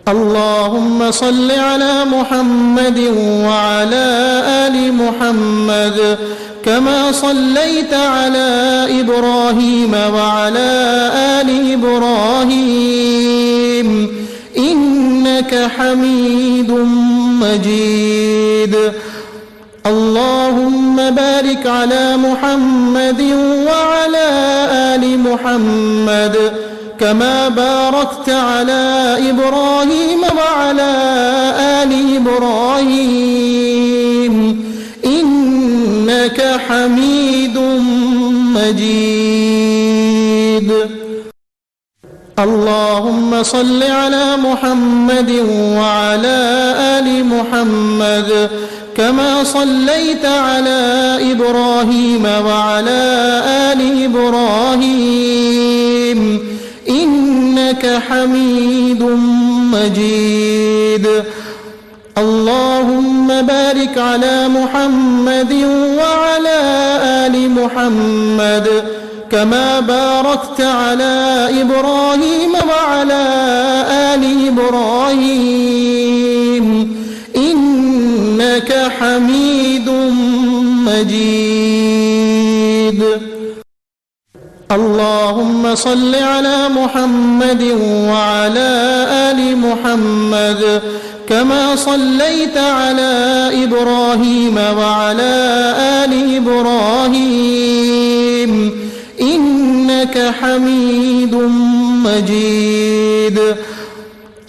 اللهم صل على محمد وعلى آل محمد كما صليت على إبراهيم وعلى آل إبراهيم إنك حميد مجيد. اللهم بارك على محمد وعلى آل محمد كما باركت على إبراهيم وعلى آل إبراهيم إنك حميد مجيد. اللهم صل على محمد وعلى آل محمد كما صليت على إبراهيم وعلى آل إبراهيم إنك حميد مجيد. اللهم بارك على محمد وعلى آل محمد كما باركت على إبراهيم وعلى آل إبراهيم إنك حميد مجيد. اللهم صل على محمد وعلى آل محمد كما صليت على إبراهيم وعلى آل إبراهيم إنك حميد مجيد.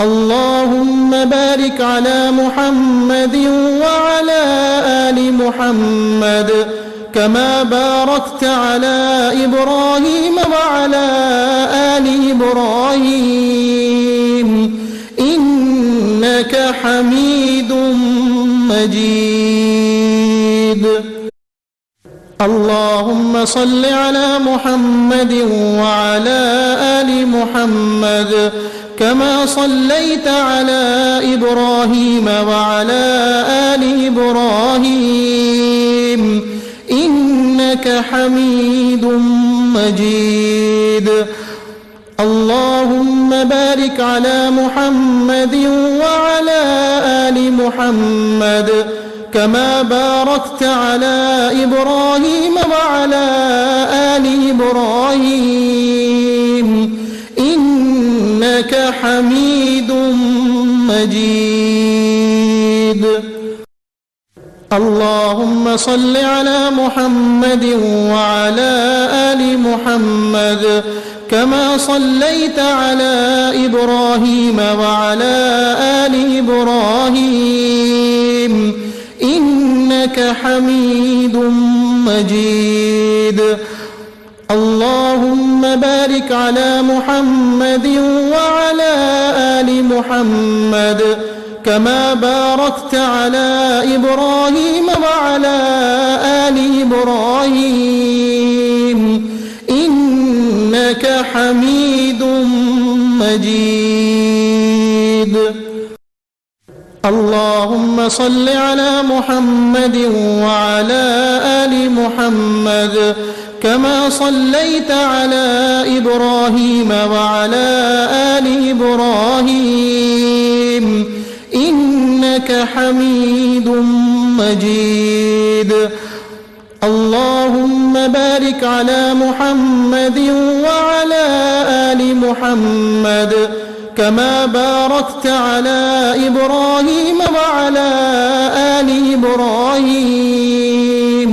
اللهم بارك على محمد وعلى آل محمد كما باركت على إبراهيم وعلى آل إبراهيم إنك حميد مجيد. اللهم صل على محمد وعلى آل محمد كما صليت على إبراهيم وعلى آل إبراهيم إنك حميد مجيد. اللهم بارك على محمد وعلى آل محمد كما باركت على إبراهيم وعلى آل إبراهيم إنك حميد مجيد. اللهم صل على محمد وعلى آل محمد كما صليت على إبراهيم وعلى آل إبراهيم إنك حميد مجيد. اللهم بارك على محمد وعلى آل محمد كما باركت على إبراهيم وعلى آل إبراهيم إنك حميد مجيد. اللهم صل على محمد وعلى آل محمد كما صليت على إبراهيم وعلى آل إبراهيم إنك حميد مجيد. اللهم بارك على محمد وعلى آل محمد كما باركت على إبراهيم وعلى آل إبراهيم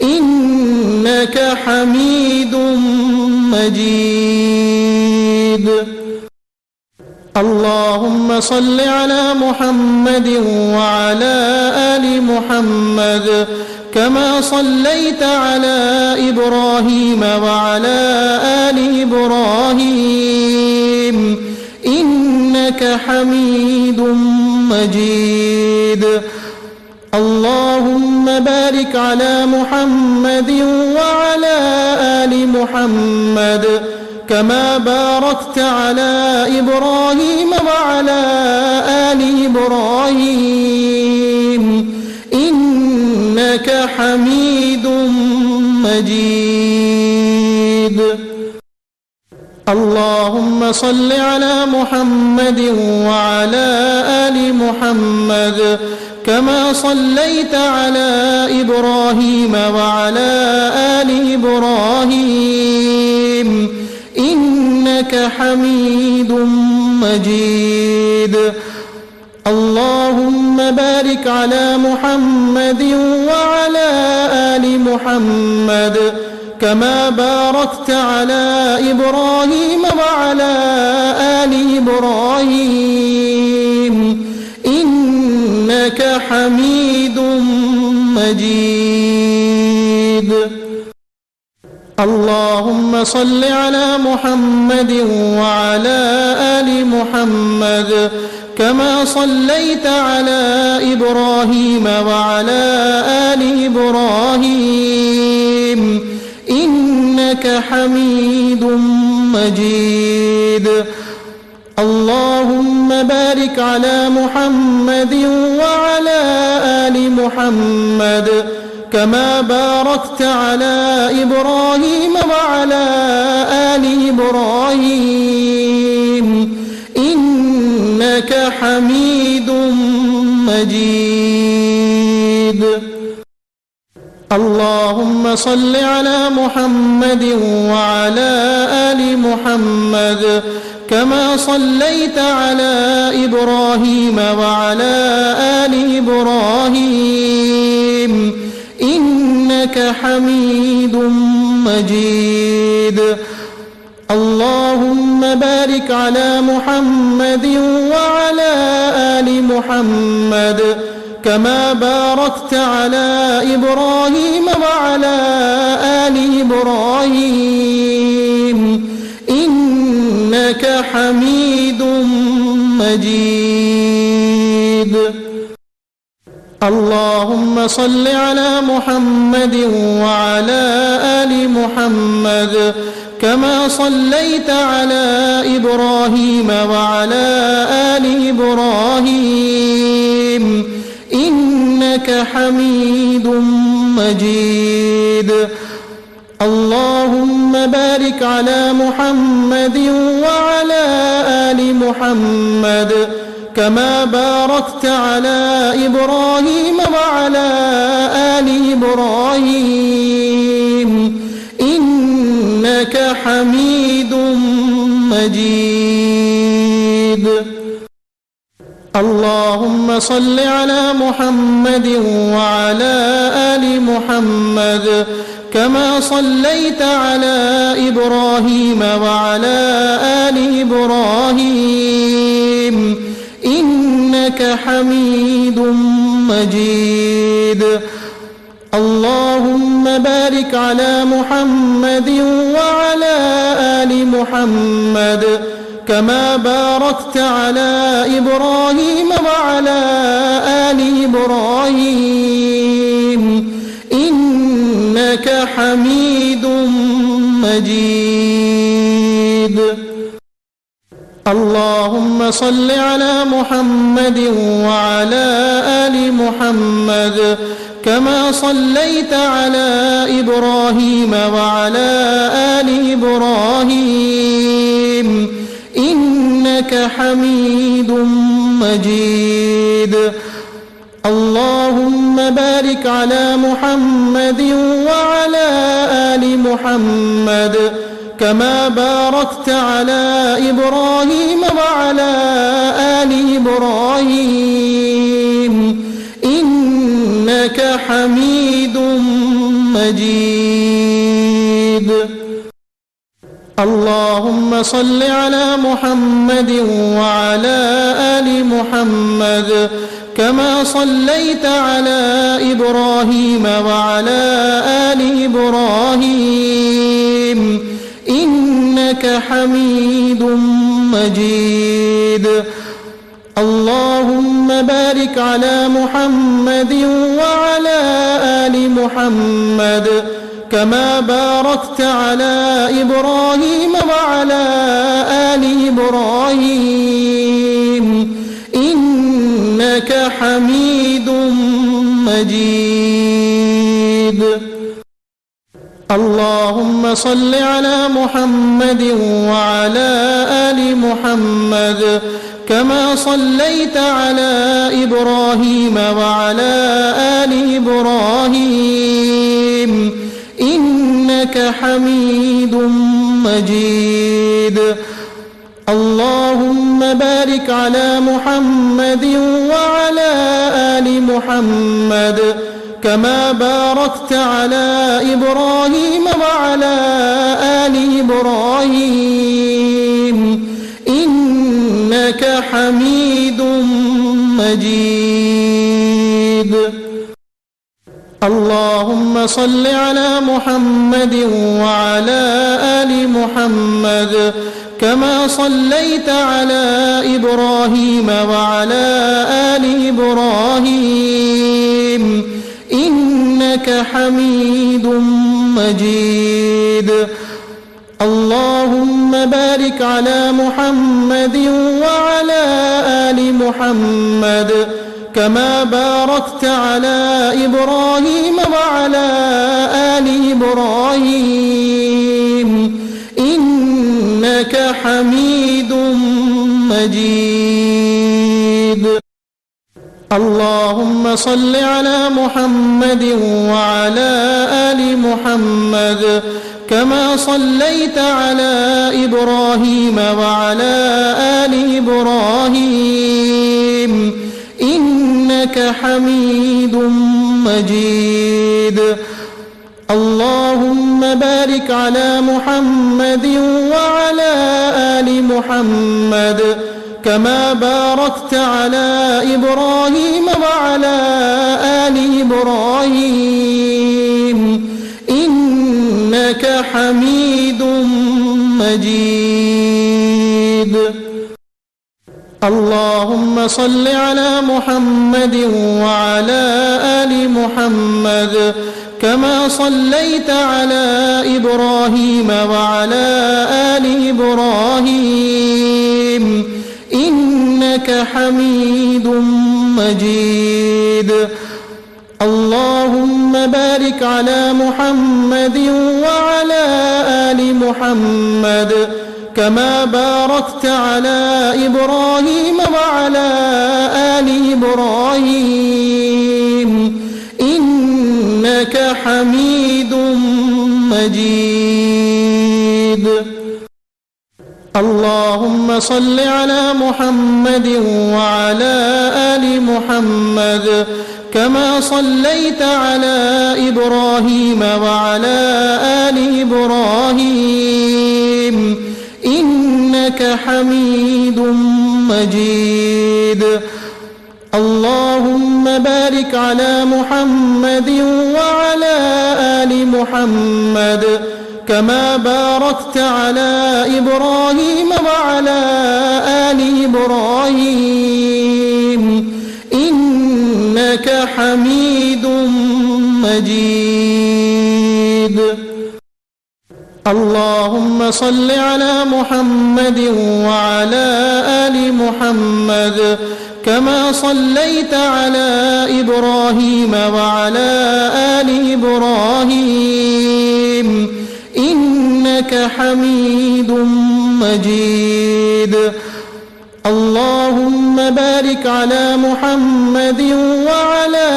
إنك حميد مجيد. اللهم صل على محمد وعلى آل محمد كما صليت على إبراهيم وعلى آل إبراهيم إنك حميد مجيد. اللهم بارك على محمد وعلى آل محمد كما باركت على إبراهيم وعلى آل إبراهيم إنك حميد مجيد. اللهم صل على محمد وعلى آل محمد كما صليت على إبراهيم وعلى آل إبراهيم إنك حميد مجيد. اللهم بارك على محمد وعلى آل محمد كما باركت على إبراهيم وعلى آل إبراهيم إنك حميد مجيد. اللهم صل على محمد وعلى آل محمد كما صليت على إبراهيم وعلى آل إبراهيم إنك حميد مجيد. اللهم بارك على محمد وعلى آل محمد كما باركت على إبراهيم وعلى آل إبراهيم إنك حميد مجيد. اللهم صل على محمد وعلى آل محمد كما صليت على إبراهيم وعلى آل إبراهيم إنك حميد مجيد. اللهم بارك على محمد وعلى آل محمد كما باركت على إبراهيم وعلى آل إبراهيم إنك حميد مجيد. اللهم صل على محمد وعلى آل محمد كما صليت على إبراهيم وعلى آل إبراهيم إنك حميد مجيد. اللهم بارك على محمد وعلى آل محمد كما باركت على إبراهيم وعلى آل إبراهيم إنك حميد مجيد. اللهم صل على محمد وعلى آل محمد كما صليت على إبراهيم وعلى آل إبراهيم إنك حميد مجيد. اللهم بارك على محمد وعلى آل محمد كما باركت على إبراهيم وعلى آل إبراهيم إنك حميد مجيد. اللهم صل على محمد وعلى آل محمد كما صليت على إبراهيم وعلى آل إبراهيم إنك حميد مجيد. اللهم بارك على محمد وعلى آل محمد كما باركت على إبراهيم وعلى آل إبراهيم إنك حميد مجيد. اللهم صل على محمد وعلى آل محمد كما صليت على إبراهيم وعلى آل إبراهيم إنك حميد مجيد. اللهم بارك على محمد وعلى آل محمد كما باركت على إبراهيم وعلى آل إبراهيم إنك حميد مجيد. اللهم صل على محمد وعلى آل محمد كما صليت على إبراهيم وعلى آل إبراهيم إنك حميد مجيد. اللهم بارك على محمد وعلى آل محمد كما باركت على إبراهيم وعلى آل إبراهيم إنك حميد مجيد. اللهم صل على محمد وعلى آل محمد كما صليت على إبراهيم وعلى آل إبراهيم إنك حميد مجيد. اللهم بارك على محمد وعلى آل محمد كما باركت على إبراهيم وعلى آل إبراهيم إنك حميد مجيد. اللهم صل على محمد وعلى آل محمد كما صليت على إبراهيم وعلى آل إبراهيم إنك حميد مجيد. اللهم بارك على محمد وعلى آل محمد كما باركت على إبراهيم وعلى آل إبراهيم إنك حميد مجيد. اللهم صل على محمد وعلى آل محمد كما صليت على إبراهيم وعلى آل إبراهيم إنك حميد مجيد. اللهم بارك على محمد وعلى آل محمد كما باركت على إبراهيم وعلى آل إبراهيم إنك حميد مجيد. اللهم صل على محمد وعلى آل محمد كما صليت على إبراهيم وعلى آل إبراهيم إنك حميد مجيد. اللهم بارك على محمد وعلى آل محمد كما باركت على إبراهيم وعلى آل إبراهيم إنك حميد مجيد. اللهم صل على محمد وعلى آل محمد كما صليت على إبراهيم وعلى آل إبراهيم إنك حميد مجيد. اللهم بارك على محمد وعلى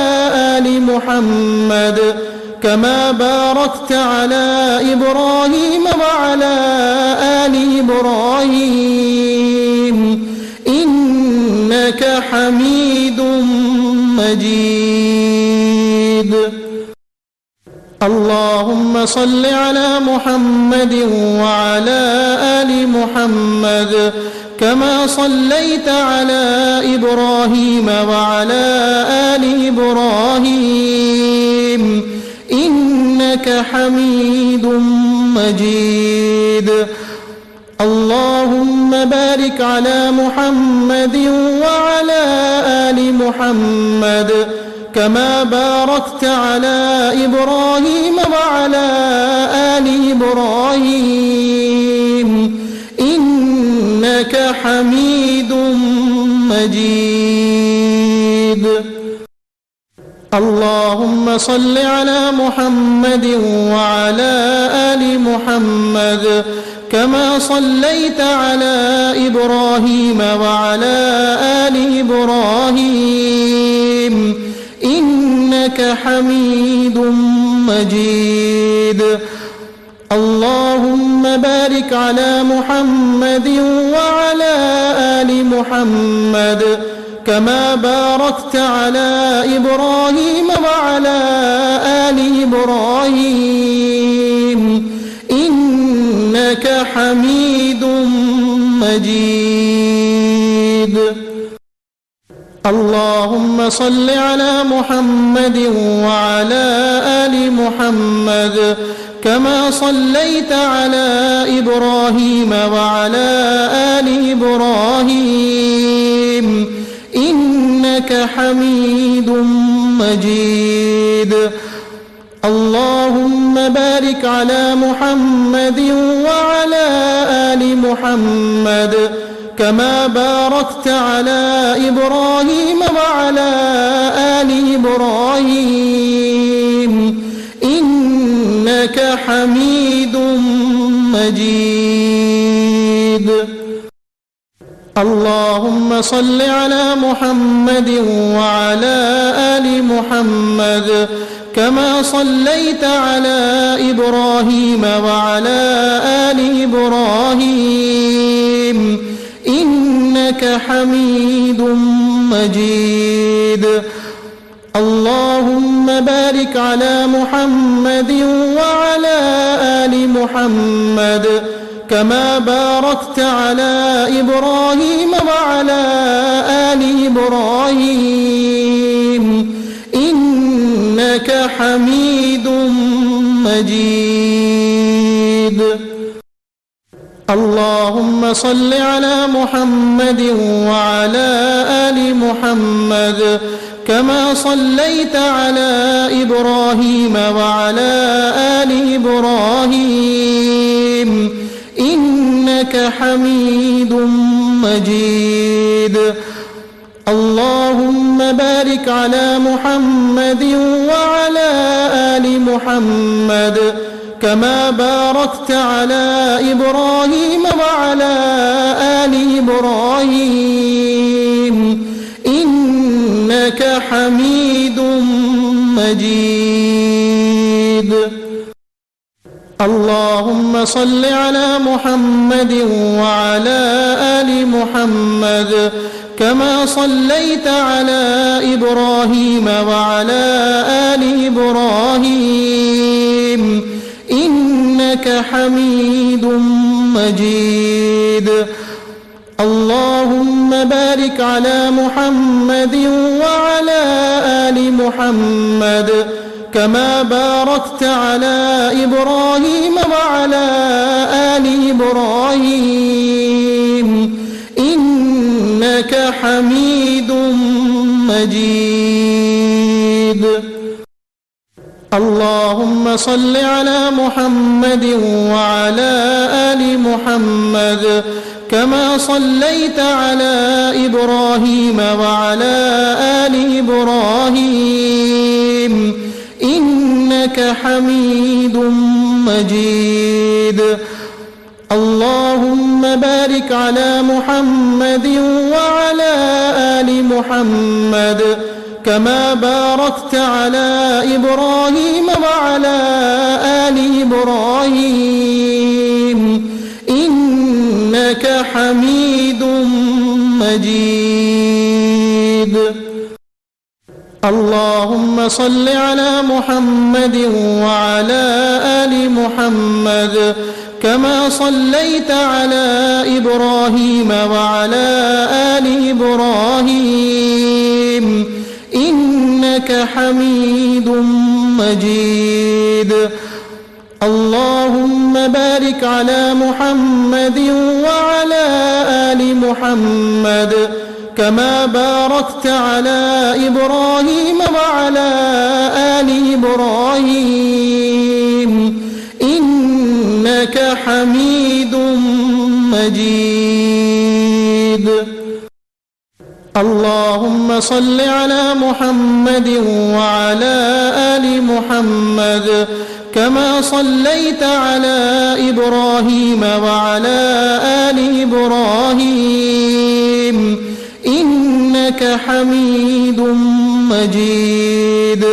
آل محمد كما باركت على إبراهيم وعلى آل إبراهيم إنك حميد مجيد. اللهم صل على محمد وعلى آل محمد كما صليت على إبراهيم وعلى آل إبراهيم إنك حميد مجيد. اللهم بارك على محمد وعلى آل محمد كما باركت على إبراهيم وعلى آل إبراهيم إنك حميد مجيد. اللهم صل على محمد وعلى آل محمد كما صليت على إبراهيم وعلى آل إبراهيم إنك حميد مجيد. اللهم بارك على محمد وعلى آل محمد كما باركت على إبراهيم وعلى آل إبراهيم إنك حميد مجيد. اللهم صل على محمد وعلى آل محمد كما صليت على إبراهيم وعلى آل إبراهيم إنك حميد مجيد. اللهم بارك على محمد وعلى آل محمد كما باركت على إبراهيم وعلى آل إبراهيم إنك حميد مجيد. اللهم صل على محمد وعلى آل محمد كما صليت على إبراهيم وعلى آل إبراهيم إنك حميد مجيد. اللهم بارك على محمد وعلى آل محمد كما باركت على إبراهيم وعلى آل إبراهيم إنك حميد مجيد. اللهم صل على محمد وعلى آل محمد كما صليت على إبراهيم وعلى آل إبراهيم إنك حميد مجيد. اللهم بارك على محمد وعلى آل محمد كما باركت على إبراهيم وعلى آل إبراهيم إنك حميد مجيد. اللهم صل على محمد وعلى آل محمد كما صليت على إبراهيم وعلى آل إبراهيم إنك حميد مجيد. اللهم بارك على محمد وعلى آل محمد كما باركت على إبراهيم وعلى آل إبراهيم إنك حميد مجيد. اللهم صل على محمد وعلى آل محمد كما صليت على إبراهيم وعلى آل إبراهيم إنك حميد مجيد. اللهم بارك على محمد وعلى آل محمد كما باركت على إبراهيم وعلى آل إبراهيم إنك حميد مجيد. اللهم صل على محمد وعلى آل محمد كما صليت على إبراهيم وعلى آل إبراهيم إنك حميد مجيد. اللهم بارك على محمد وعلى آل محمد كما باركت على إبراهيم وعلى آل إبراهيم إنك حميد مجيد. اللهم صل على محمد وعلى آل محمد كما صليت على إبراهيم وعلى آل إبراهيم إنك حميد مجيد.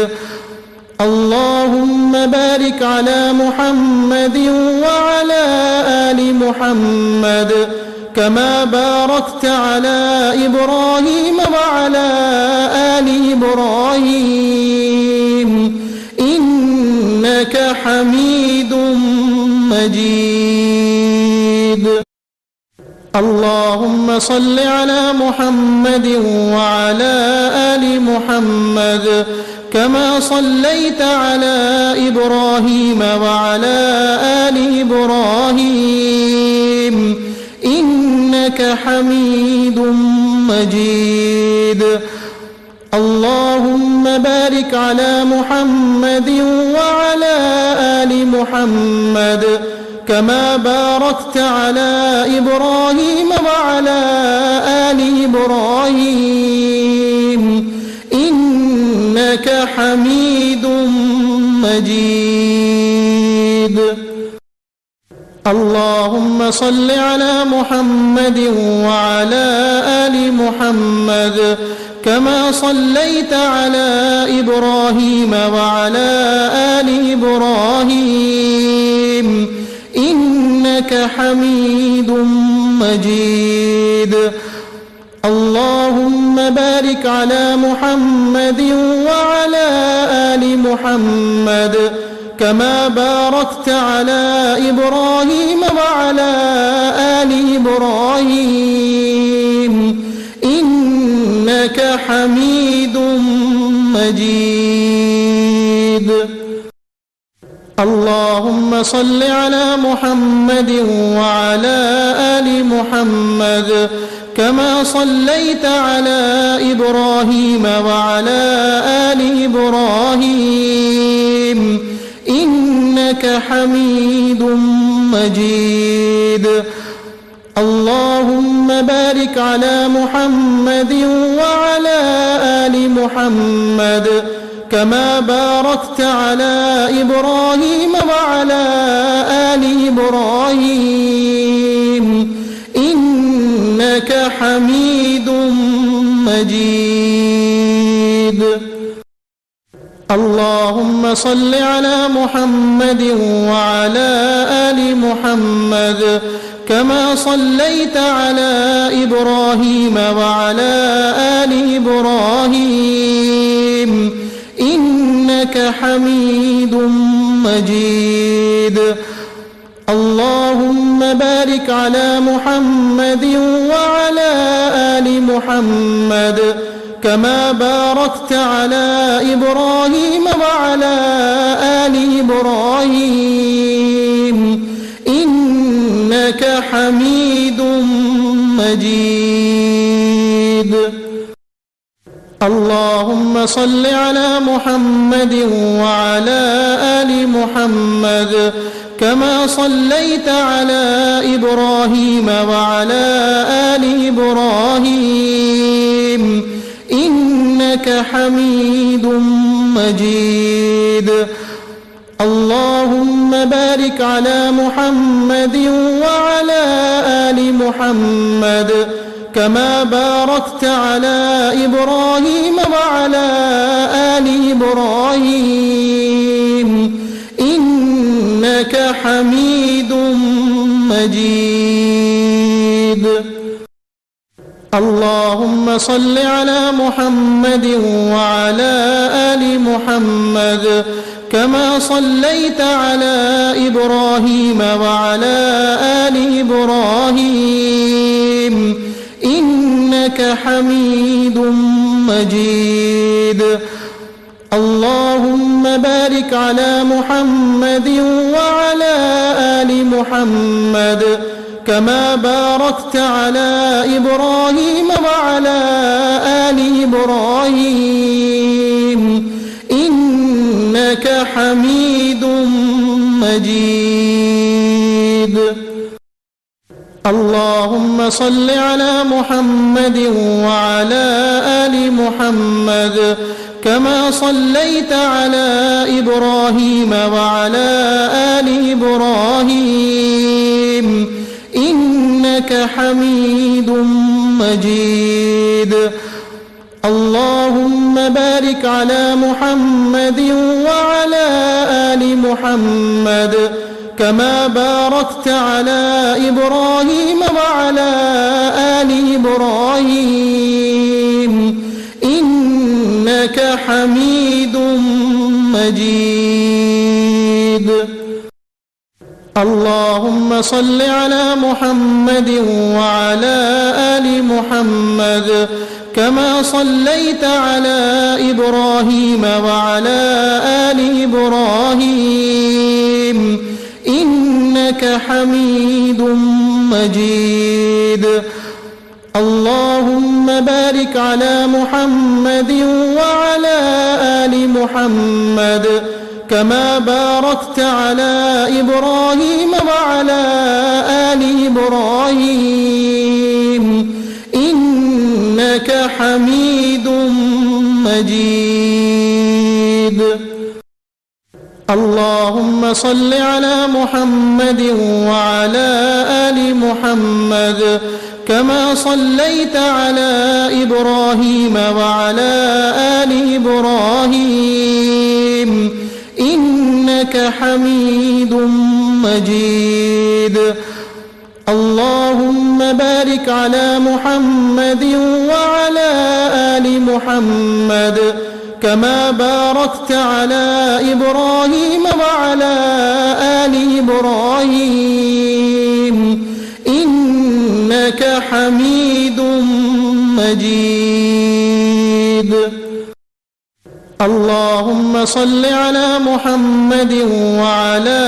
اللهم بارك على محمد وعلى آل محمد كما باركت على إبراهيم وعلى آل إبراهيم إنك حميد مجيد. اللهم صل على محمد وعلى آل محمد كما صليت على إبراهيم وعلى آل إبراهيم إنك حميد مجيد. اللهم بارك على محمد وعلى آل محمد كما باركت على إبراهيم وعلى آل إبراهيم إنك حميد مجيد. اللهم صل على محمد وعلى آل محمد كما صليت على إبراهيم وعلى آل إبراهيم إنك حميد مجيد. اللهم بارك على محمد وعلى آل محمد كما باركت على إبراهيم وعلى آل إبراهيم إنك حميد مجيد. اللهم صل على محمد وعلى آل محمد كما صليت على إبراهيم وعلى آل إبراهيم إنك حميد مجيد. اللهم بارك على محمد وعلى آل محمد كما باركت على إبراهيم وعلى آل إبراهيم إنك حميد مجيد. اللهم صل على محمد وعلى آل محمد كما صليت على إبراهيم وعلى آل إبراهيم إنك حميد مجيد. اللهم بارك على محمد وعلى آل محمد كما باركت على إبراهيم وعلى آل إبراهيم إنك حميد مجيد. اللهم صل على محمد وعلى آل محمد كما صليت على إبراهيم وعلى آل إبراهيم إنك حميد مجيد. اللهم بارك على محمد وعلى آل محمد كما باركت على إبراهيم وعلى آل إبراهيم إنك حميد مجيد. اللهم صل على محمد وعلى آل محمد كما صليت على إبراهيم وعلى آل إبراهيم إنك حميد مجيد. اللهم بارك على محمد وعلى آل محمد كما باركت على إبراهيم وعلى آل إبراهيم إنك حميد مجيد. اللهم صل على محمد وعلى آل محمد كما صليت على إبراهيم وعلى آل إبراهيم إنك حميد مجيد. اللهم بارك على محمد وعلى آل محمد كما باركت على إبراهيم وعلى آل إبراهيم إنك حميد مجيد. اللهم صل على محمد وعلى آل محمد كما صليت على إبراهيم وعلى آل إبراهيم إنك حميد مجيد. اللهم بارك على محمد وعلى آل محمد كما باركت على إبراهيم وعلى آل إبراهيم إنك حميد مجيد. اللهم صل على محمد وعلى آل محمد كما صليت على إبراهيم وعلى آل إبراهيم إنك حميد مجيد. اللهم بارك على محمد وعلى آل محمد كما باركت على إبراهيم وعلى آل إبراهيم إنك حميد مجيد. اللهم صل على محمد وعلى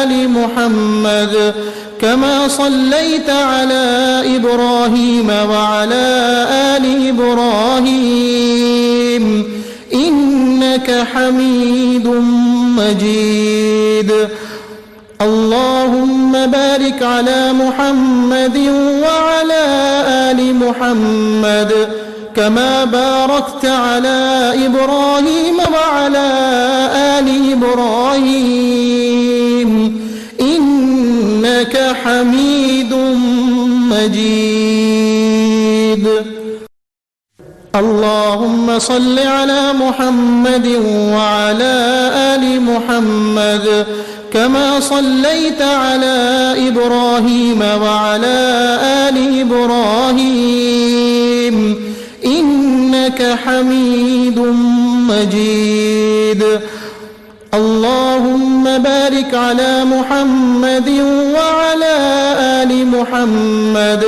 آل محمد كما صليت على إبراهيم وعلى آل إبراهيم إنك حميد مجيد. اللهم بارك على محمد وعلى آل محمد كما باركت على إبراهيم وعلى آل إبراهيم إنك حميد مجيد. اللهم صل على محمد وعلى آل محمد كما صليت على إبراهيم وعلى آل إبراهيم إنك حميد مجيد. اللهم بارك على محمد وعلى آل محمد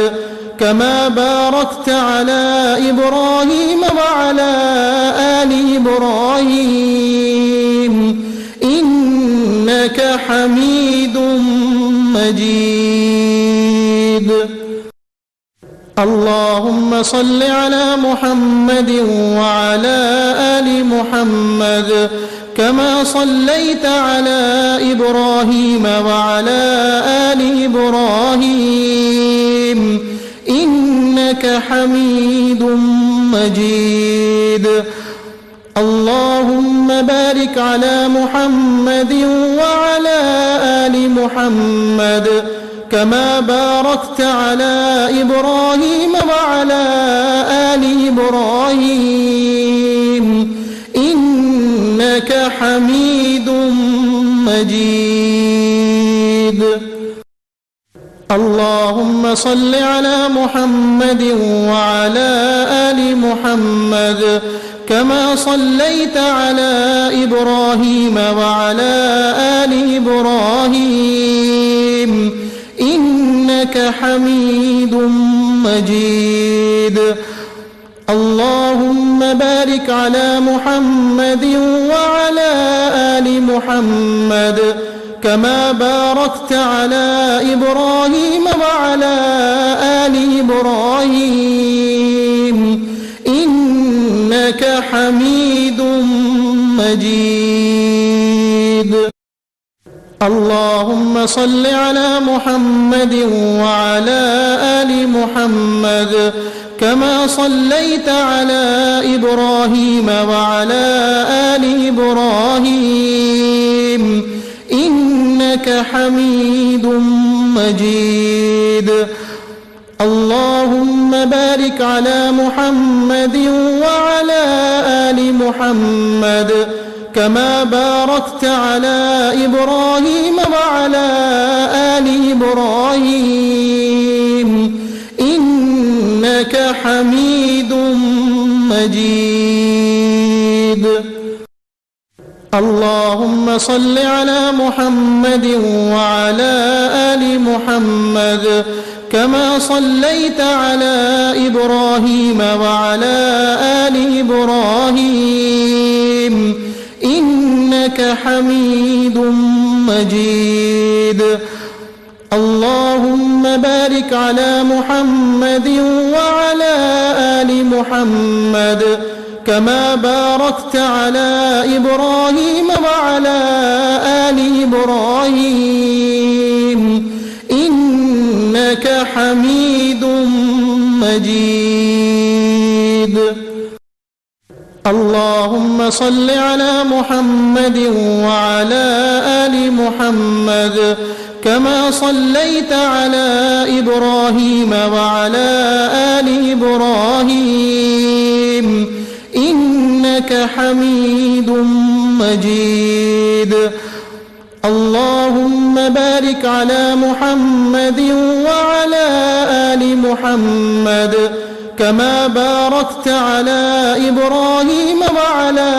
كما باركت على إبراهيم وعلى آل إبراهيم إنك حميد مجيد. اللهم صل على محمد وعلى آل محمد كما صليت على إبراهيم وعلى آل إبراهيم إنك حميد مجيد. اللهم بارك على محمد وعلى آل محمد كما باركت على إبراهيم وعلى آل إبراهيم إنك حميد مجيد. اللهم صل على محمد وعلى آل محمد كما صليت على إبراهيم وعلى آل إبراهيم إنك حميد مجيد. اللهم بارك على محمد وعلى آل محمد كما باركت على إبراهيم وعلى آل إبراهيم إنك حميد مجيد. اللهم صل على محمد وعلى آل محمد كما صليت على إبراهيم وعلى آل إبراهيم إنك حميد مجيد. اللهم بارك على محمد وعلى آل محمد كما باركت على إبراهيم وعلى آل إبراهيم إنك حميد مجيد. اللهم صل على محمد وعلى آل محمد كما صليت على إبراهيم وعلى آل إبراهيم إنك حميد مجيد. اللهم بارك على محمد وعلى آل محمد كما باركت على إبراهيم وعلى آل إبراهيم إنك حميد مجيد. اللهم صل على محمد وعلى آل محمد كما صليت على إبراهيم وعلى آل إبراهيم إنك حميد مجيد. اللهم بارك على محمد وعلى آل محمد كما باركت على إبراهيم وعلى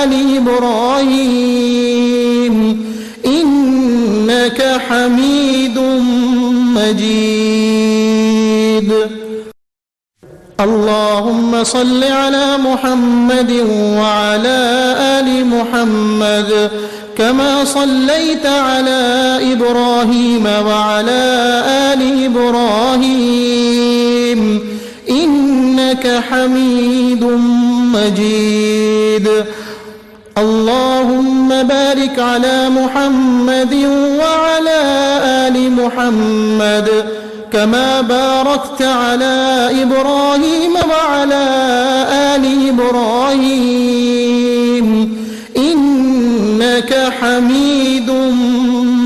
آل إبراهيم إنك حميد مجيد. اللهم صل على محمد وعلى آل محمد كما صليت على إبراهيم وعلى آل إبراهيم إنك حميد مجيد. اللهم بارك على محمد وعلى آل محمد كما باركت على إبراهيم وعلى آل إبراهيم إنك حميد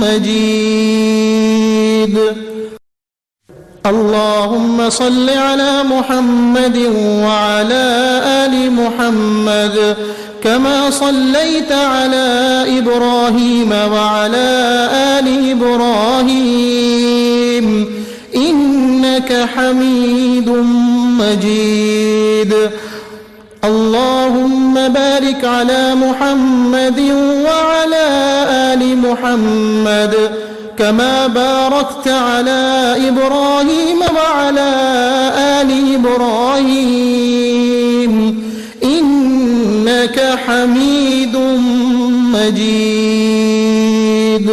مجيد. اللهم صل على محمد وعلى آل محمد كما صليت على إبراهيم وعلى آل إبراهيم إنك حميد مجيد. اللهم بارك على محمد وعلى آل محمد كما باركت على إبراهيم وعلى آل إبراهيم إنك حميد مجيد.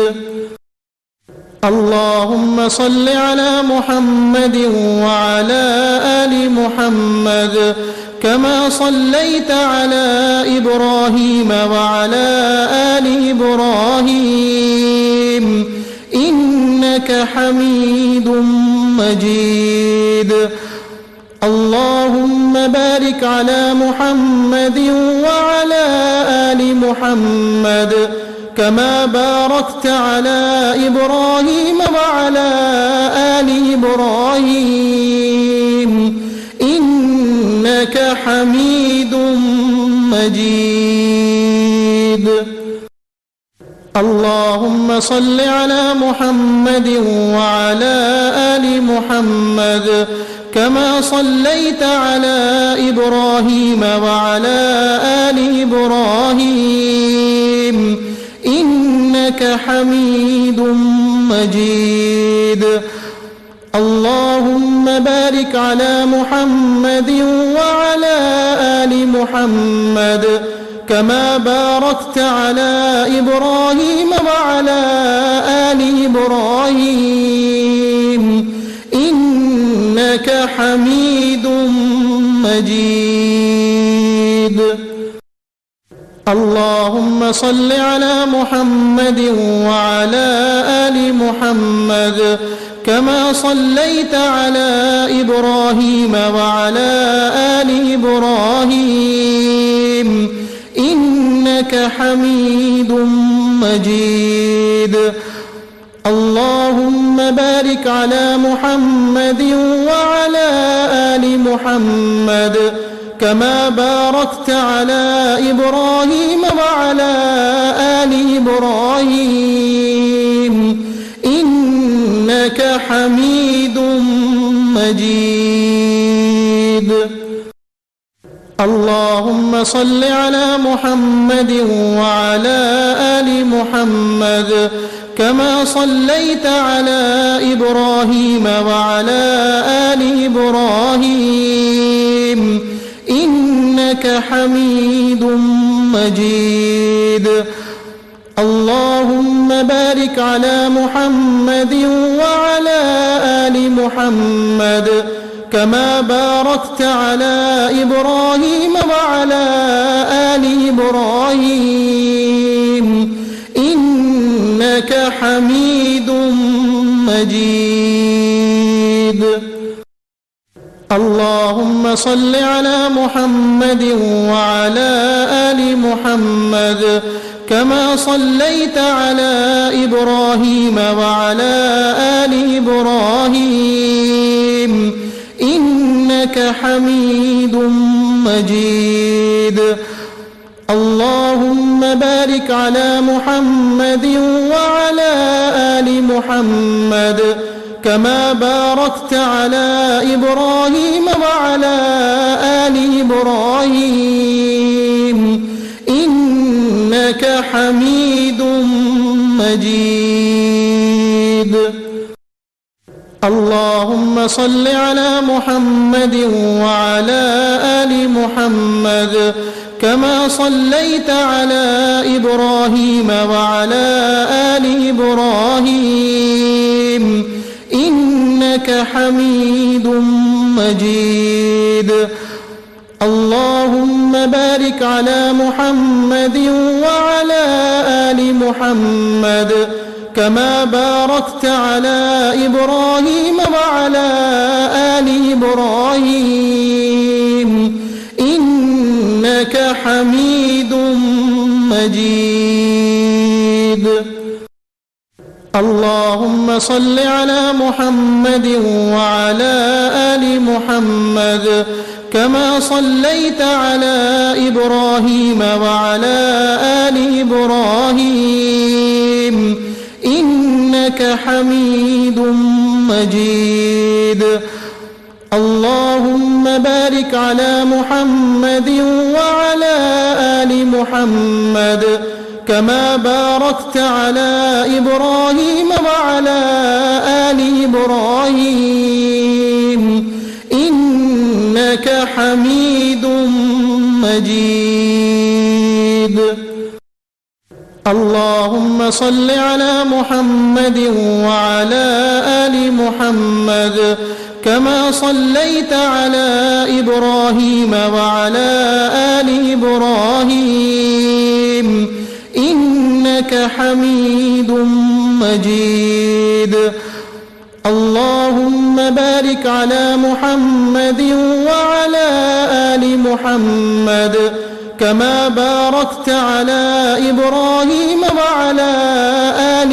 اللهم صل على محمد وعلى آل محمد كما صليت على إبراهيم وعلى آل إبراهيم إنك حميد مجيد. اللهم بارك على محمد وعلى آل محمد كما باركت على إبراهيم وعلى آل إبراهيم إنك حميد مجيد. اللهم صل على محمد وعلى آل محمد كما صليت على إبراهيم وعلى آل إبراهيم إنك حميد مجيد. اللهم بارك على محمد وعلى آل محمد كما باركت على إبراهيم وعلى آل إبراهيم إنك حميد مجيد. اللهم صل على محمد وعلى آل محمد كما صليت على إبراهيم وعلى آل إبراهيم إنك حميد مجيد. اللهم بارك على محمد وعلى آل محمد كما باركت على إبراهيم وعلى آل إبراهيم إنك حميد مجيد. اللهم صل على محمد وعلى آل محمد كما صليت على إبراهيم وعلى آل إبراهيم إنك حميد مجيد. اللهم بارك على محمد وعلى آل محمد كما باركت على إبراهيم وعلى آل إبراهيم إنك حميد مجيد. اللهم صل على محمد وعلى آل محمد كما صليت على إبراهيم وعلى آل إبراهيم إنك حميد مجيد. اللهم بارك على محمد وعلى آل محمد كما باركت على إبراهيم وعلى آل إبراهيم إنك حميد مجيد. اللهم صل على محمد وعلى آل محمد كما صليت على إبراهيم وعلى آل إبراهيم إنك حميد مجيد. اللهم بارك على محمد وعلى آل محمد كما باركت على إبراهيم وعلى آل إبراهيم إنك حميد مجيد. اللهم صل على محمد وعلى آل محمد كما صليت على إبراهيم وعلى آل إبراهيم إنك حميد مجيد. اللهم بارك على محمد وعلى آل محمد كما باركت على إبراهيم وعلى آل إبراهيم إنك حميد مجيد. اللهم صل على محمد وعلى آل محمد كما صليت على إبراهيم وعلى آل إبراهيم إنك حميد مجيد. اللهم بارك على محمد وعلى آل محمد كما باركت على إبراهيم وعلى آل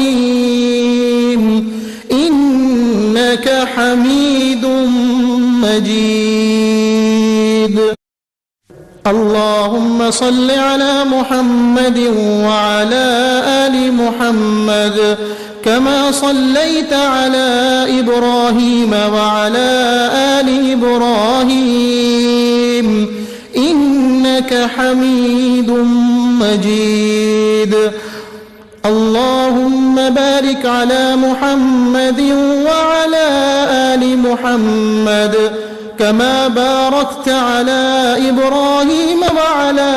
إبراهيم إنك حميد مجيد. اللهم صل على محمد وعلى آل محمد كما صليت على إبراهيم وعلى آل إبراهيم إنك حميد مجيد. اللهم بارك على محمد وعلى آل محمد كما باركت على إبراهيم وعلى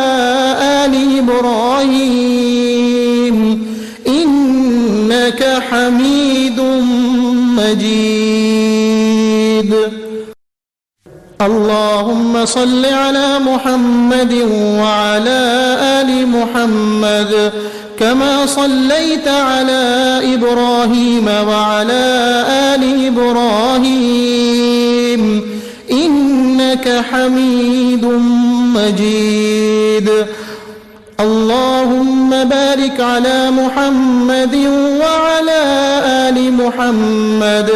آل إبراهيم إنك حميد مجيد. اللهم صل على محمد وعلى آل محمد كما صليت على إبراهيم وعلى آل إبراهيم إنك حميد مجيد. اللهم بارك على محمد وعلى آل محمد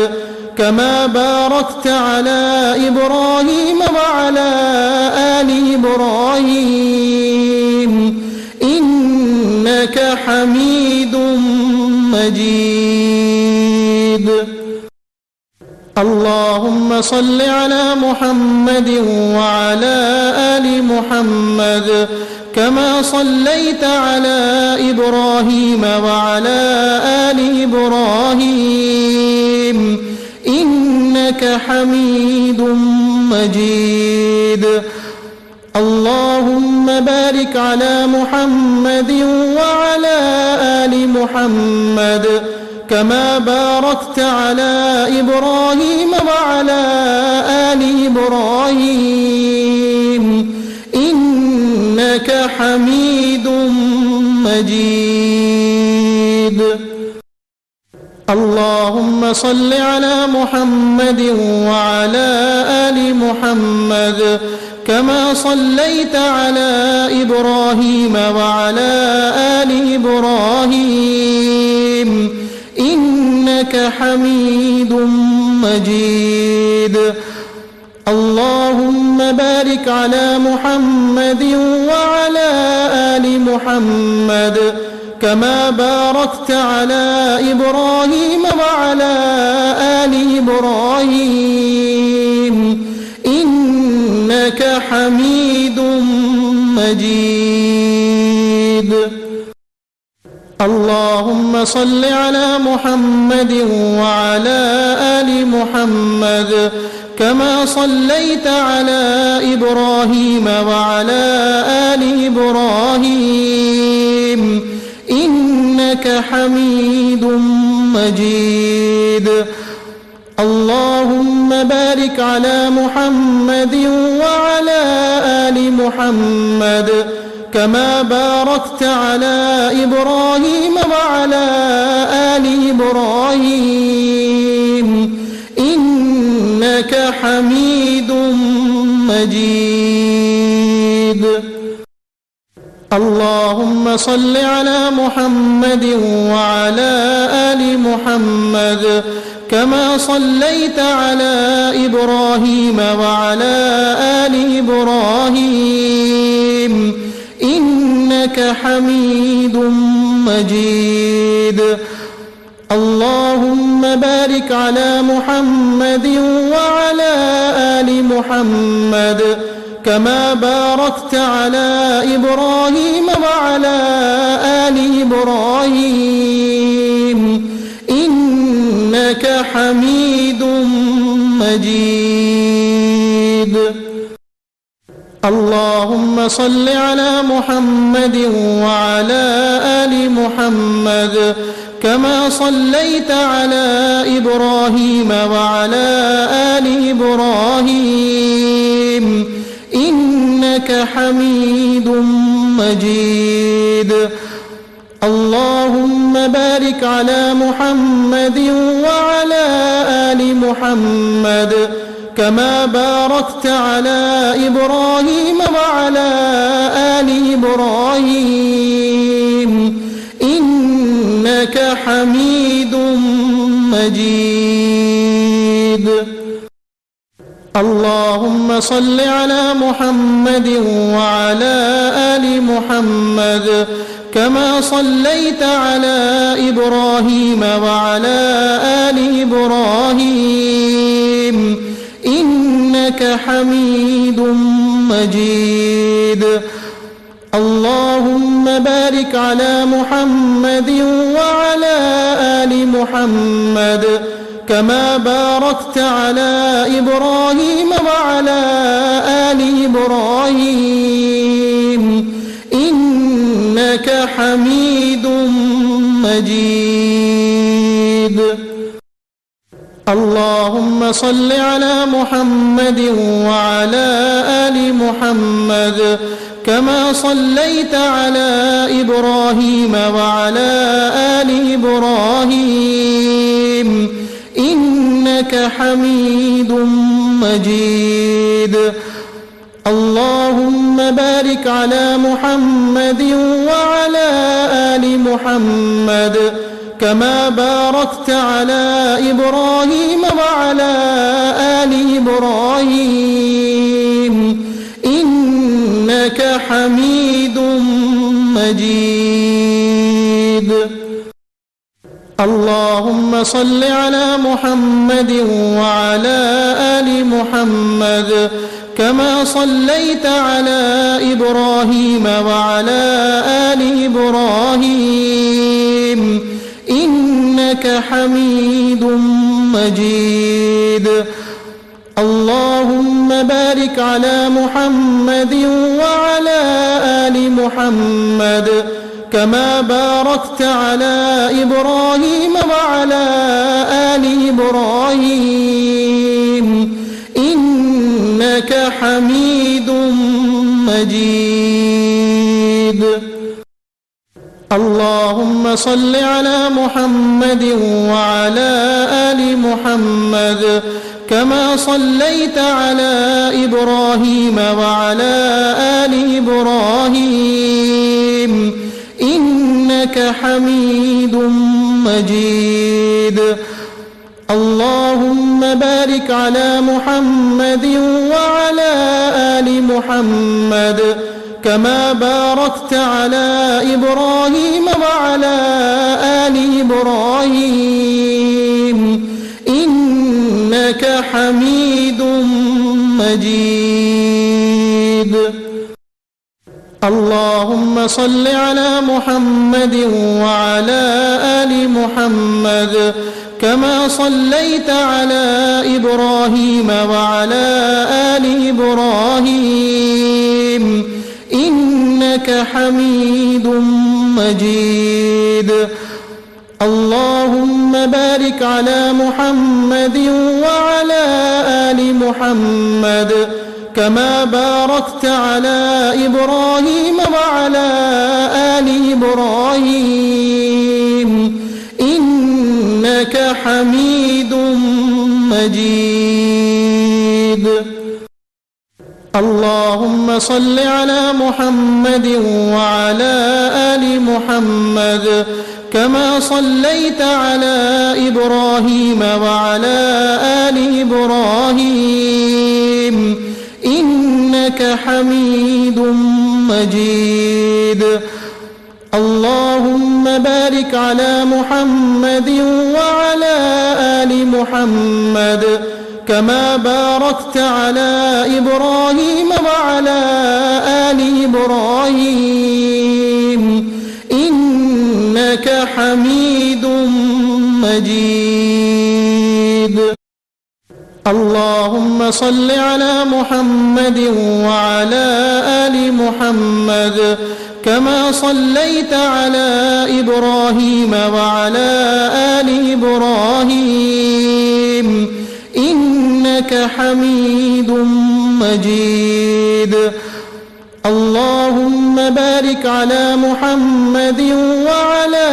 كما باركت على إبراهيم وعلى آل إبراهيم إنك حميد مجيد. اللهم صل على محمد وعلى آل محمد كما صليت على إبراهيم وعلى آل إبراهيم إنك حميد مجيد. اللهم بارك على محمد وعلى آل محمد كما باركت على إبراهيم وعلى آل إبراهيم إنك حميد مجيد. اللهم صل على محمد وعلى آل محمد كما صليت على إبراهيم وعلى آل إبراهيم إنك حميد مجيد. اللهم بارك على محمد وعلى آل محمد كما باركت على إبراهيم وعلى آل إبراهيم إنك حميد مجيد. اللهم صل على محمد وعلى آل محمد كما صليت على إبراهيم وعلى آل إبراهيم إنك حميد مجيد. اللهم بارك على محمد وعلى آل محمد كما باركت على إبراهيم وعلى آل إبراهيم إنك حميد مجيد. اللهم صل على محمد وعلى آل محمد كما صليت على إبراهيم وعلى آل إبراهيم إنك حميد مجيد. اللهم بارك على محمد وعلى آل محمد كما باركت على إبراهيم وعلى آل إبراهيم إنك حميد مجيد. اللهم صل على محمد وعلى آل محمد كما صليت على إبراهيم وعلى آل إبراهيم إنك حميد مجيد. اللهم بارك على محمد وعلى آل محمد كما باركت على إبراهيم وعلى آل إبراهيم إنك حميد مجيد. اللهم صل على محمد وعلى آل محمد كما صليت على إبراهيم وعلى آل إبراهيم إنك حميد مجيد. اللهم بارك على محمد وعلى آل محمد كما باركت على إبراهيم وعلى آل إبراهيم إنك حميد مجيد. اللهم صل على محمد وعلى آل محمد كما صليت على إبراهيم وعلى آل إبراهيم إنك حميد مجيد. اللهم بارك على محمد وعلى آل محمد كما باركت على إبراهيم وعلى آل إبراهيم إنك حميد مجيد. اللهم صل على محمد وعلى آل محمد كما صليت على إبراهيم وعلى آل إبراهيم إنك حميد مجيد. اللهم بارك على محمد وعلى آل محمد كما باركت على إبراهيم وعلى آل إبراهيم إنك حميد مجيد. اللهم صل على محمد وعلى آل محمد كما صليت على إبراهيم وعلى آل إبراهيم إنك حميد مجيد. اللهم بارك على محمد وعلى آل محمد كما باركت على إبراهيم وعلى آل إبراهيم إنك حميد مجيد. اللهم صل على محمد وعلى آل محمد كما صليت على إبراهيم وعلى آل إبراهيم إنك حميد مجيد. اللهم بارك على محمد وعلى آل محمد كما باركت على إبراهيم وعلى آل إبراهيم إنك حميد مجيد. اللهم صل على محمد وعلى آل محمد كما صليت على إبراهيم وعلى آل إبراهيم إنك حميد مجيد. اللهم بارك على محمد وعلى آل محمد كما باركت على إبراهيم وعلى آل إبراهيم إنك حميد مجيد. اللهم صل على محمد وعلى آل محمد كما صليت على إبراهيم وعلى آل إبراهيم إنك حميد مجيد. اللهم بارك على محمد وعلى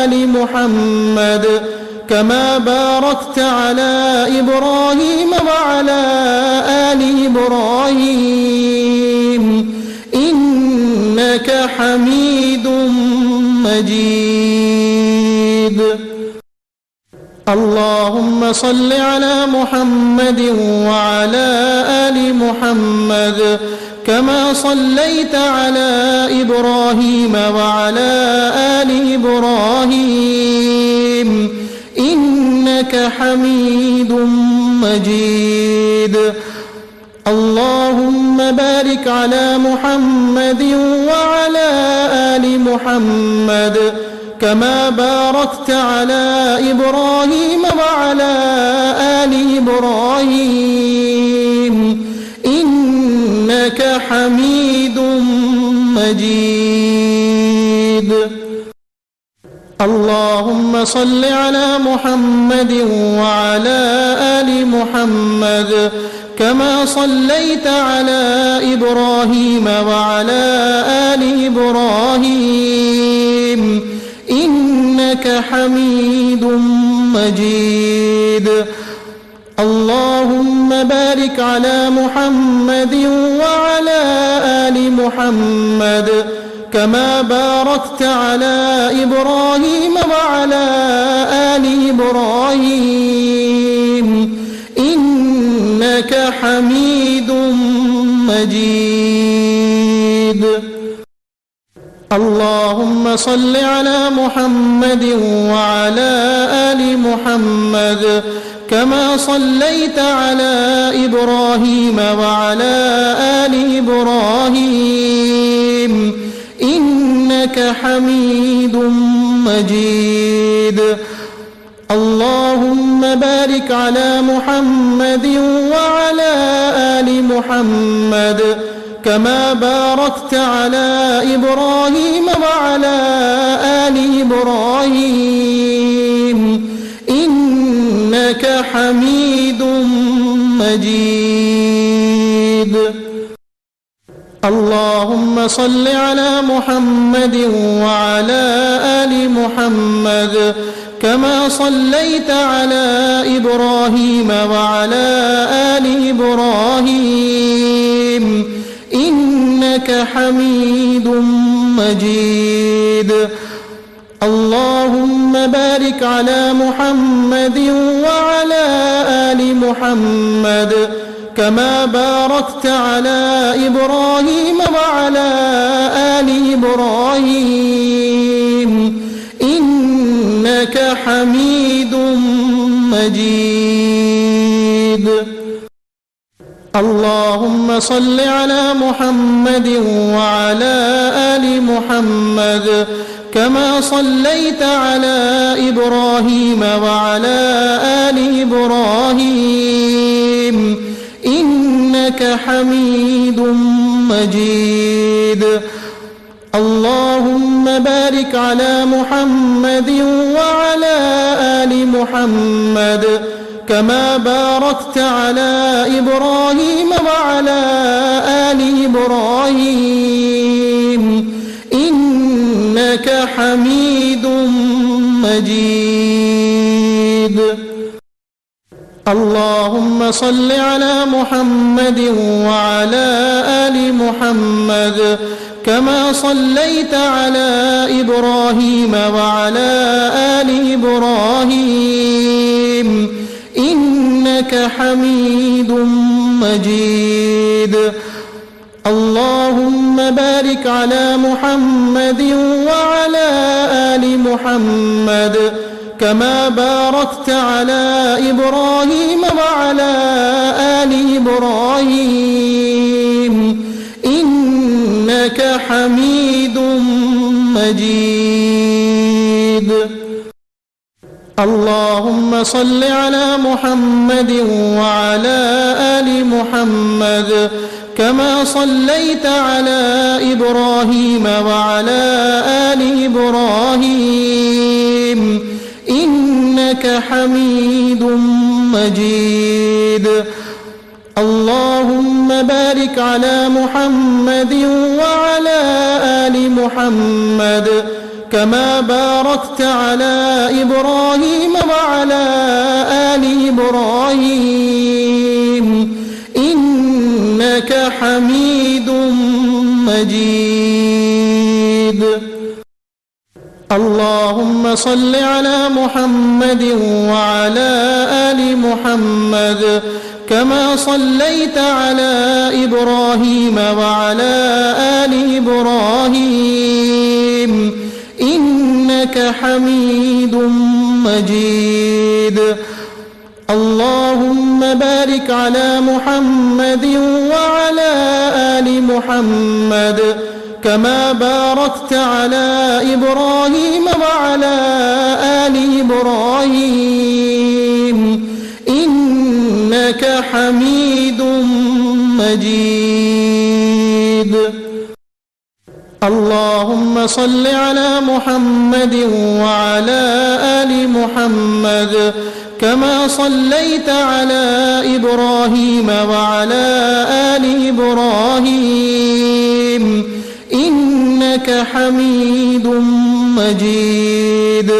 آل محمد كما باركت على إبراهيم وعلى آل إبراهيم إنك حميد مجيد. اللهم صل على محمد وعلى آل محمد كما صليت على إبراهيم وعلى آل إبراهيم إنك حميد مجيد. اللهم بارك على محمد وعلى آل محمد كما باركت على إبراهيم وعلى آل إبراهيم إنك حميد مجيد. اللهم صل على محمد وعلى آل محمد كما صليت على إبراهيم وعلى آل إبراهيم إنك حميد مجيد. اللهم بارك على محمد وعلى آل محمد كما باركت على إبراهيم وعلى آل إبراهيم إنك حميد مجيد. اللهم صل على محمد وعلى آل محمد كما صليت على إبراهيم وعلى آل إبراهيم إنك حميد مجيد. اللهم بارك على محمد وعلى آل محمد كما باركت على إبراهيم وعلى آل إبراهيم إنك حميد مجيد. اللهم صل على محمد وعلى آل محمد كما صليت على إبراهيم وعلى آل إبراهيم إنك حميد مجيد. اللهم بارك على محمد وعلى آل محمد كما باركت على إبراهيم وعلى آل إبراهيم إنك حميد مجيد. اللهم صل على محمد وعلى آل محمد كما صليت على إبراهيم وعلى آل إبراهيم إنك حميد مجيد. اللهم بارك على محمد وعلى آل محمد كما باركت على إبراهيم وعلى آل إبراهيم إنك حميد مجيد. اللهم صل على محمد وعلى آل محمد كما صليت على إبراهيم وعلى آل إبراهيم إنك حميد مجيد. اللهم بارك على محمد وعلى آل محمد كما باركت على إبراهيم وعلى آل إبراهيم إنك حميد مجيد. اللهم صل على محمد وعلى آل محمد كما صليت على إبراهيم وعلى آل إبراهيم إنك حميد مجيد. اللهم بارك على محمد وعلى آل محمد كما باركت على إبراهيم وعلى آل إبراهيم إنك حميد مجيد. اللهم صل على محمد وعلى آل محمد كما صليت على إبراهيم وعلى آل إبراهيم إنك حميد مجيد. اللهم بارك على محمد وعلى آل محمد كما باركت على إبراهيم وعلى آل إبراهيم إنك حميد مجيد. اللهم صل على محمد وعلى آل محمد كما صليت على إبراهيم وعلى آل إبراهيم إنك حميد مجيد.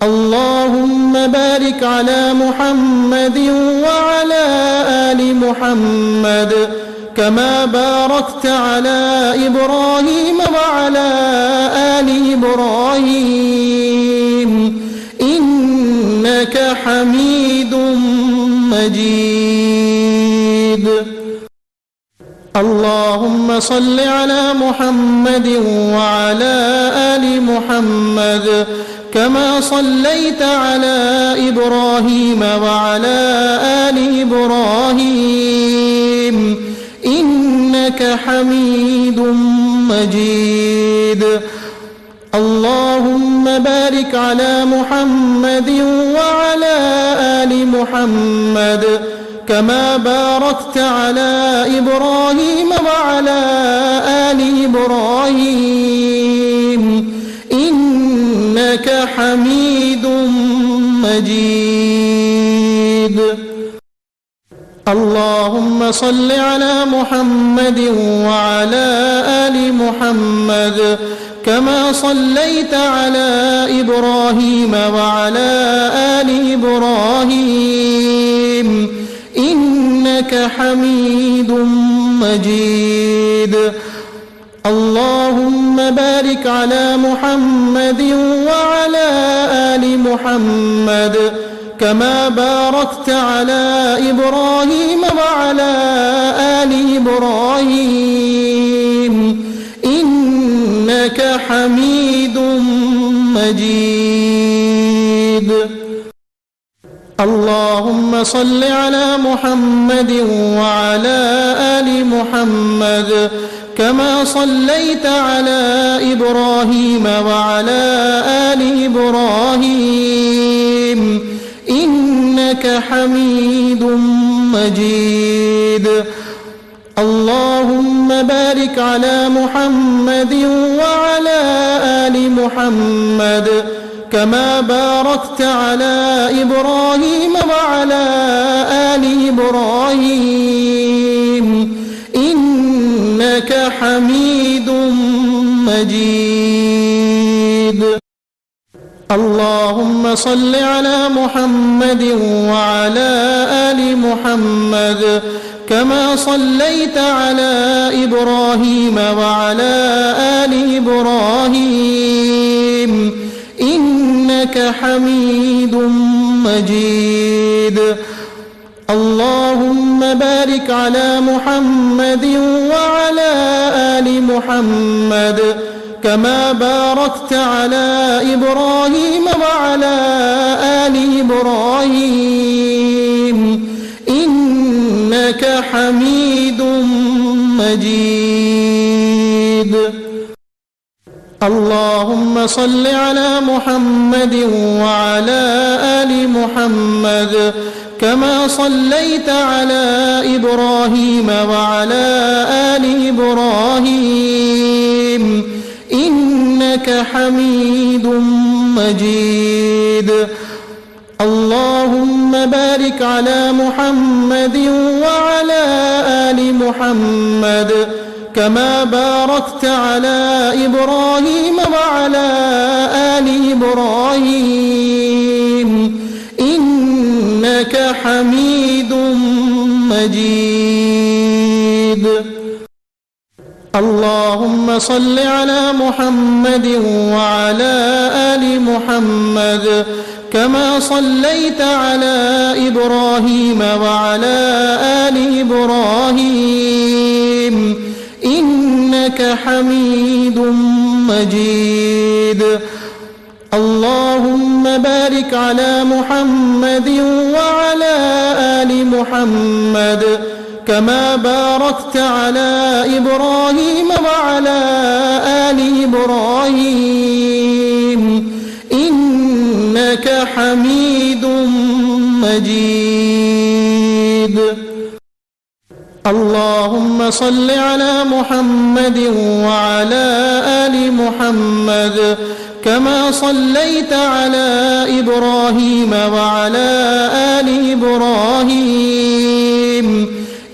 اللهم بارك على محمد وعلى آل محمد كما باركت على إبراهيم وعلى آل إبراهيم إنك حميد مجيد. اللهم صل على محمد وعلى آل محمد كما صليت على إبراهيم وعلى آل إبراهيم إنك حميد مجيد. اللهم بارك على محمد وعلى آل محمد كما باركت على إبراهيم وعلى آل إبراهيم إنك حميد مجيد. اللهم صل على محمد وعلى آل محمد كما صليت على إبراهيم وعلى آل إبراهيم إنك حميد مجيد. اللهم بارك على محمد وعلى آل محمد كما باركت على إبراهيم وعلى آل إبراهيم إنك حميد مجيد. اللهم صل على محمد وعلى آل محمد كما صليت على إبراهيم وعلى آل إبراهيم إنك حميد مجيد. اللهم بارك على محمد وعلى آل محمد كما باركت على إبراهيم وعلى آل إبراهيم إنك حميد مجيد. اللهم صل على محمد وعلى آل محمد كما صليت على إبراهيم وعلى آل إبراهيم إنك حميد مجيد. اللهم بارك على محمد وعلى آل محمد كما باركت على إبراهيم وعلى آل إبراهيم إنك حميد مجيد. اللهم صل على محمد وعلى آل محمد كما صليت على إبراهيم وعلى آل إبراهيم إنك حميد مجيد. اللهم بارك على محمد وعلى آل محمد كما باركت على إبراهيم وعلى آل إبراهيم إنك حميد مجيد. اللهم صل على محمد وعلى آل محمد كما صليت على إبراهيم وعلى آل إبراهيم إنك حميد مجيد. اللهم بارك على محمد وعلى آل محمد كما باركت على إبراهيم وعلى آل إبراهيم إنك حميد مجيد. اللهم صل على محمد وعلى آل محمد كما صليت على إبراهيم وعلى آل إبراهيم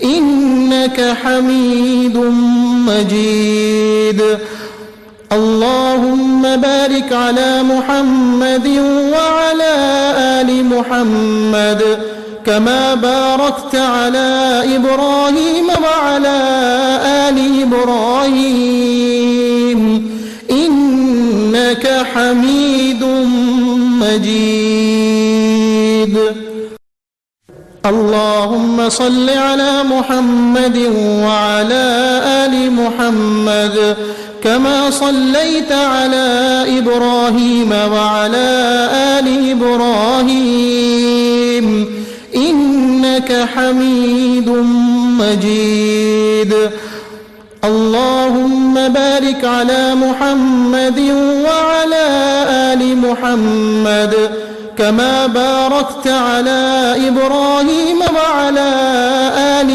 إنك حميد مجيد. اللهم بارك على محمد وعلى آل محمد كما باركت على إبراهيم وعلى آل إبراهيم إنك حميد مجيد. اللهم صل على محمد وعلى آل محمد كما صليت على إبراهيم وعلى آل إبراهيم إنك حميد مجيد. اللهم بارك على محمد وعلى آل محمد كما باركت على إبراهيم وعلى آل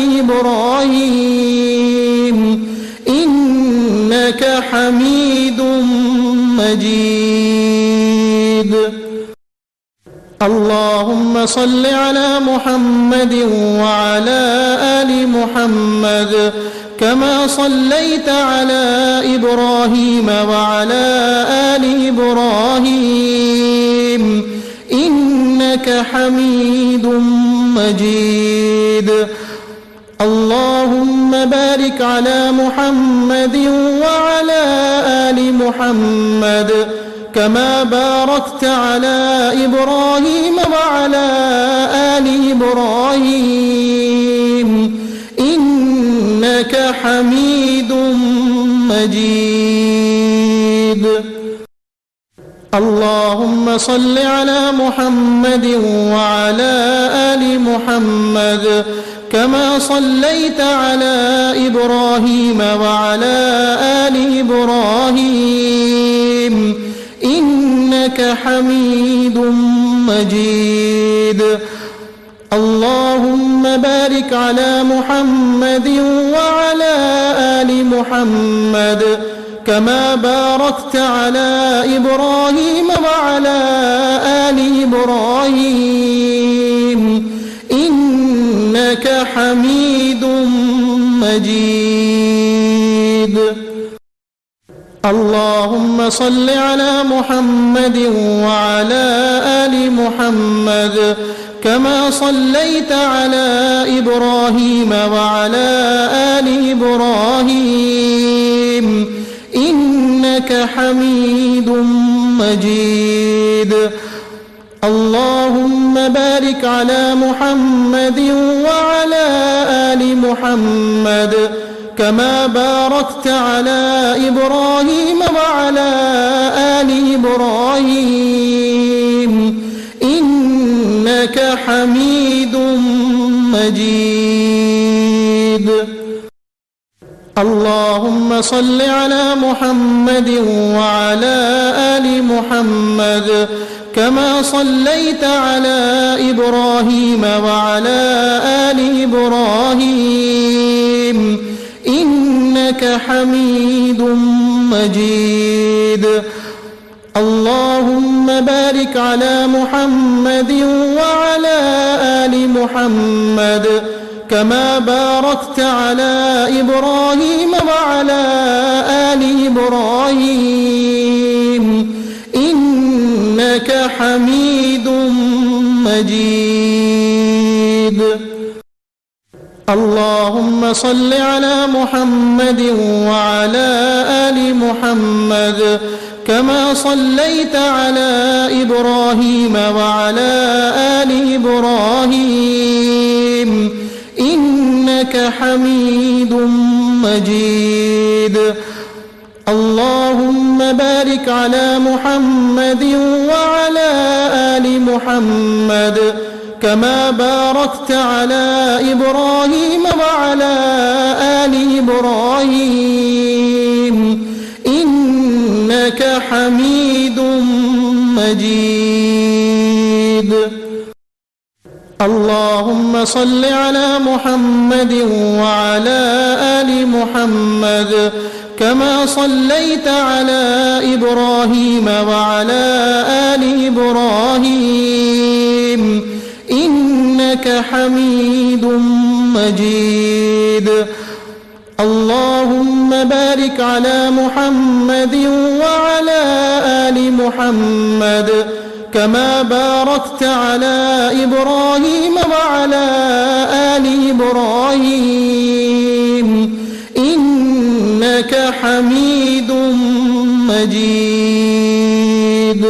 إبراهيم إنك حميد مجيد. اللهم صل على محمد وعلى آل محمد كما صليت على إبراهيم وعلى آل إبراهيم إنك حميد مجيد. اللهم بارك على محمد وعلى آل محمد كما باركت على إبراهيم وعلى آل إبراهيم إنك حميد مجيد. اللهم صل على محمد وعلى آل محمد كما صليت على إبراهيم وعلى آل إبراهيم إنك حميد مجيد. اللهم بارك على محمد وعلى آل محمد كما باركت على إبراهيم وعلى آل إبراهيم إنك حميد مجيد. اللهم صل على محمد وعلى آل محمد كما صليت على إبراهيم وعلى آل إبراهيم إنك حميد مجيد. اللهم بارك على محمد وعلى آل محمد كما باركت على إبراهيم وعلى آل إبراهيم إنك حميد مجيد. اللهم صل على محمد وعلى آل محمد كما صليت على إبراهيم وعلى آل إبراهيم إنك حميد مجيد. اللهم بارك على محمد وعلى آل محمد كما باركت على إبراهيم وعلى آل إبراهيم إنك حميد مجيد. اللهم صل على محمد وعلى آل محمد كما صليت على إبراهيم وعلى آل إبراهيم إنك حميد مجيد. اللهم بارك على محمد وعلى آل محمد كما باركت على إبراهيم وعلى آل إبراهيم إنك حميد مجيد. اللهم صل على محمد وعلى آل محمد كما صليت على إبراهيم وعلى آل إبراهيم إنك حميد مجيد. اللهم بارك على محمد وعلى آل محمد كما باركت على إبراهيم وعلى آل إبراهيم إنك حميد مجيد.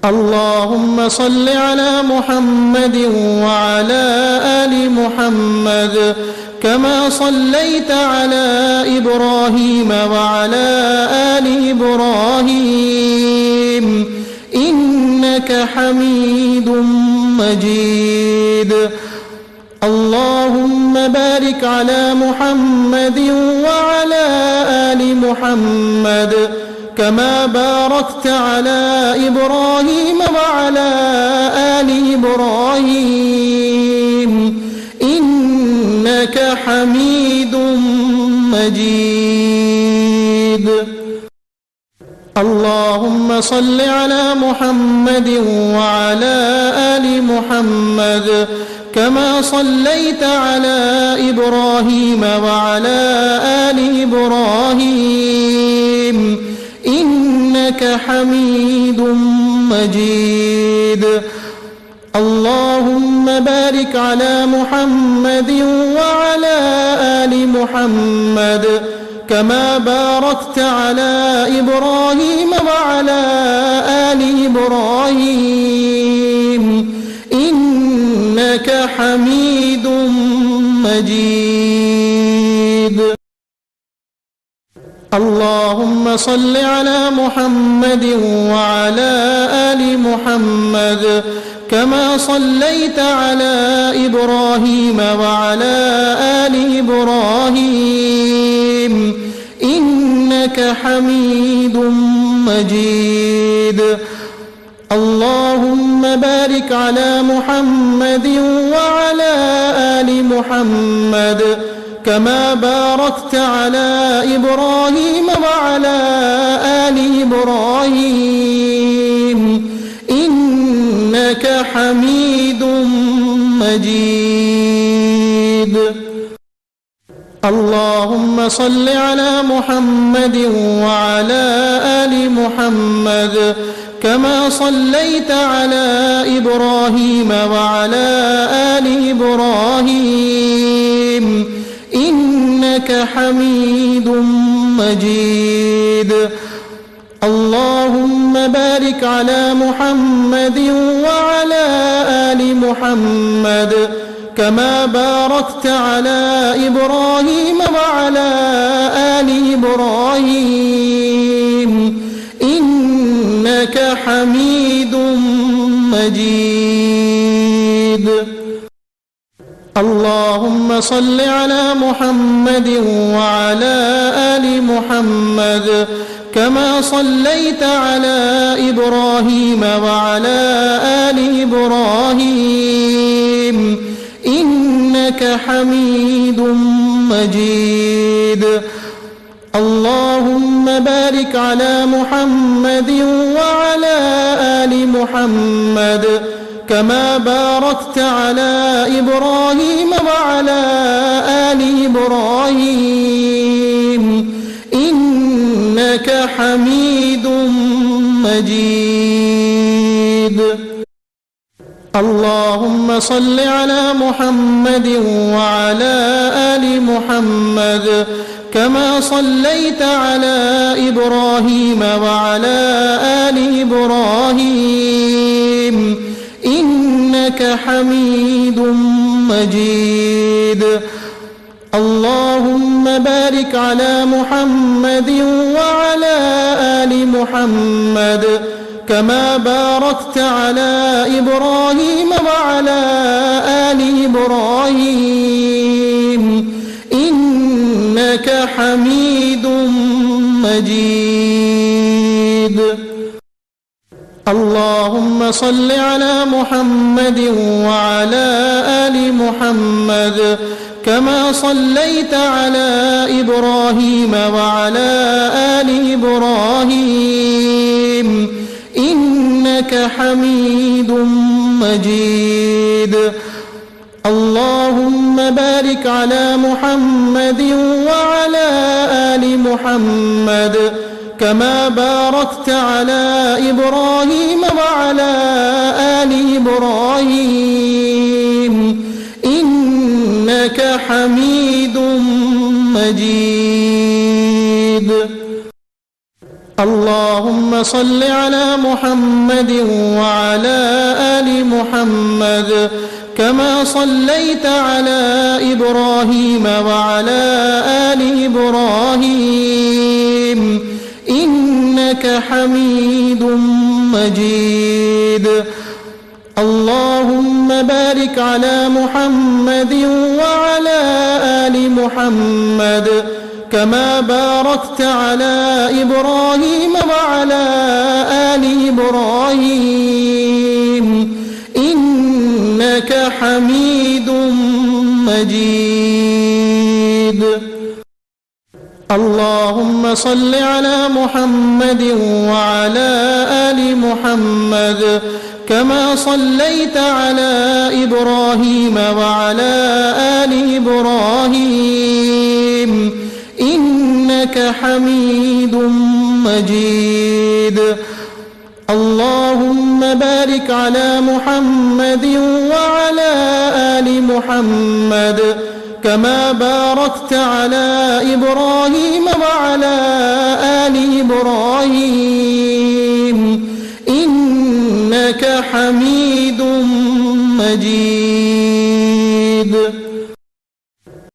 اللهم صل على محمد وعلى آل محمد كما صليت على إبراهيم وعلى آل إبراهيم إنك حميد مجيد. اللهم بارك على محمد وعلى آل محمد كما باركت على إبراهيم وعلى آل إبراهيم إنك حميد مجيد. اللهم صل على محمد وعلى آل محمد كما صليت على إبراهيم وعلى آل إبراهيم إنك حميد مجيد. اللهم بارك على محمد وعلى آل محمد كما باركت على إبراهيم وعلى آل إبراهيم إنك حميد مجيد. اللهم صل على محمد وعلى آل محمد كما صليت على إبراهيم وعلى آل إبراهيم إنك حميد مجيد. اللهم بارك على محمد وعلى آل محمد كما باركت على إبراهيم وعلى آل إبراهيم إنك حميد مجيد. اللهم صل على محمد وعلى آل محمد كما صليت على إبراهيم وعلى آل إبراهيم إنك حميد مجيد. اللهم بارك على محمد وعلى آل محمد كما باركت على إبراهيم وعلى آل إبراهيم إنك حميد مجيد. اللهم صل على محمد وعلى آل محمد كما صليت على إبراهيم وعلى آل إبراهيم إنك حميد مجيد. اللهم بارك على محمد وعلى آل محمد كما باركت على إبراهيم وعلى آل إبراهيم إنك حميد مجيد. اللهم صل على محمد وعلى آل محمد كما صليت على إبراهيم وعلى آل إبراهيم إنك حميد مجيد. اللهم بارك على محمد وعلى آل محمد كما باركت على إبراهيم وعلى آل إبراهيم إنك حميد مجيد. اللهم صل على محمد وعلى آل محمد كما صليت على إبراهيم وعلى آل إبراهيم إنك حميد مجيد. اللهم بارك على محمد وعلى آل محمد كما باركت على إبراهيم وعلى آل إبراهيم إنك حميد مجيد. اللهم صل على محمد وعلى آل محمد كما صليت على إبراهيم وعلى آل إبراهيم إنك حميد مجيد. اللهم بارك على محمد وعلى آل محمد كما باركت على إبراهيم وعلى آل إبراهيم إنك حميد مجيد. اللهم صل على محمد وعلى آل محمد كما صليت على إبراهيم وعلى آل إبراهيم إنك حميد مجيد. اللهم بارك على محمد وعلى آل محمد كما باركت على إبراهيم وعلى آل إبراهيم إنك حميد مجيد.